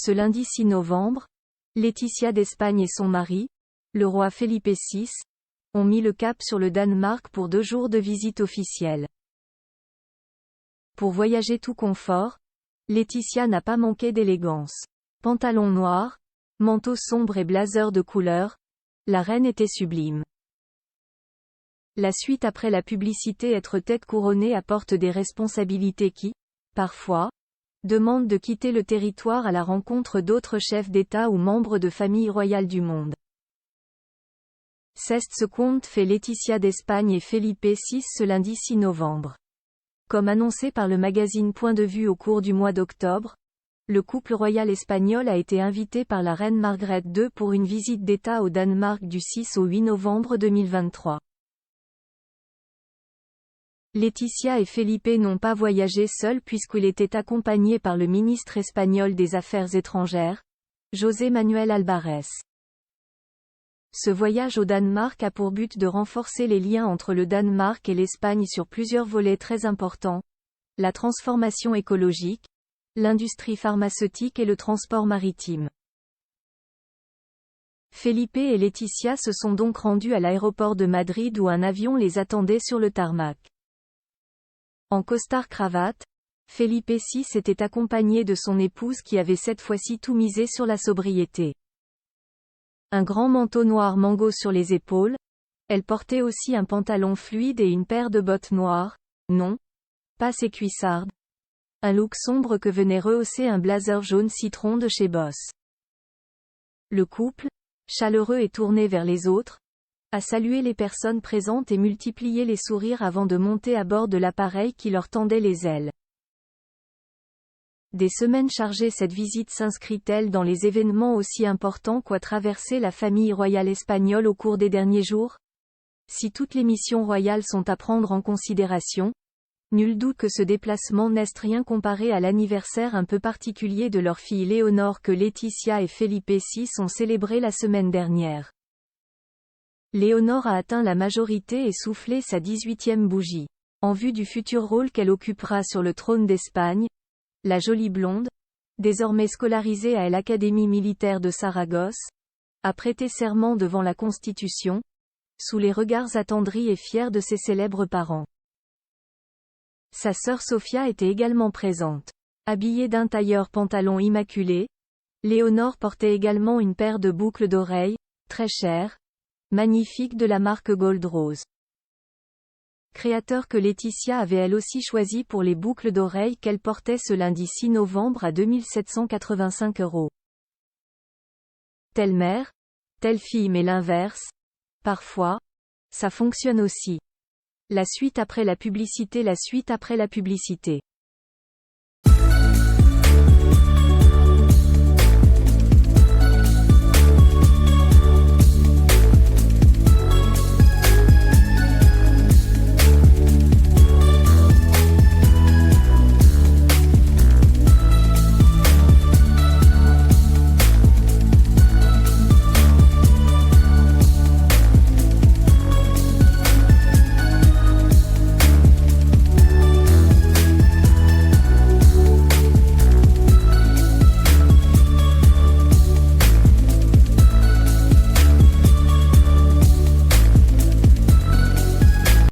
Ce lundi 6 novembre, Laetitia d'Espagne et son mari, le roi Felipe VI, ont mis le cap sur le Danemark pour 2 jours de visite officielle. Pour voyager tout confort, Laetitia n'a pas manqué d'élégance. Pantalon noir, manteau sombre et blazer de couleur, la reine était sublime. La suite après la publicité. Être tête couronnée apporte des responsabilités qui, parfois, demandent de quitter le territoire à la rencontre d'autres chefs d'État ou membres de familles royales du monde. C'est ce qu'ont fait Laetitia d'Espagne et Felipe VI ce lundi 6 novembre. Comme annoncé par le magazine Point de Vue au cours du mois d'octobre, le couple royal espagnol a été invité par la reine Margrethe II pour une visite d'État au Danemark du 6 au 8 novembre 2023. Laetitia et Felipe n'ont pas voyagé seuls puisqu'ils étaient accompagnés par le ministre espagnol des Affaires étrangères, José Manuel Albares. Ce voyage au Danemark a pour but de renforcer les liens entre le Danemark et l'Espagne sur plusieurs volets très importants: la transformation écologique, l'industrie pharmaceutique et le transport maritime. Felipe et Laetitia se sont donc rendus à l'aéroport de Madrid où un avion les attendait sur le tarmac. En costard-cravate, Felipe VI était accompagné de son épouse qui avait cette fois-ci tout misé sur la sobriété. Un grand manteau noir mango sur les épaules, elle portait aussi un pantalon fluide et une paire de bottes noires, non, pas ces cuissardes. Un look sombre que venait rehausser un blazer jaune citron de chez Boss. Le couple, chaleureux et tourné vers les autres, a salué les personnes présentes et multiplié les sourires avant de monter à bord de l'appareil qui leur tendait les ailes. Des semaines chargées. Cette visite s'inscrit-elle dans les événements aussi importants qu'a traversé la famille royale espagnole au cours des derniers jours? Si toutes les missions royales sont à prendre en considération, nul doute que ce déplacement n'est rien comparé à l'anniversaire un peu particulier de leur fille Léonore que Laetitia et Felipe VI ont célébré la semaine dernière. Léonore a atteint la majorité et soufflé sa 18e bougie. En vue du futur rôle qu'elle occupera sur le trône d'Espagne, la jolie blonde, désormais scolarisée à l'Académie militaire de Saragosse, a prêté serment devant la Constitution, sous les regards attendris et fiers de ses célèbres parents. Sa sœur Sofia était également présente. Habillée d'un tailleur pantalon immaculé, Léonore portait également une paire de boucles d'oreilles, très chères, magnifiques de la marque Gold Rose. Créateur que Laetitia avait elle aussi choisi pour les boucles d'oreilles qu'elle portait ce lundi 6 novembre à 2 785 €. Telle mère, telle fille mais l'inverse, parfois, ça fonctionne aussi. La suite après la publicité. La suite après la publicité.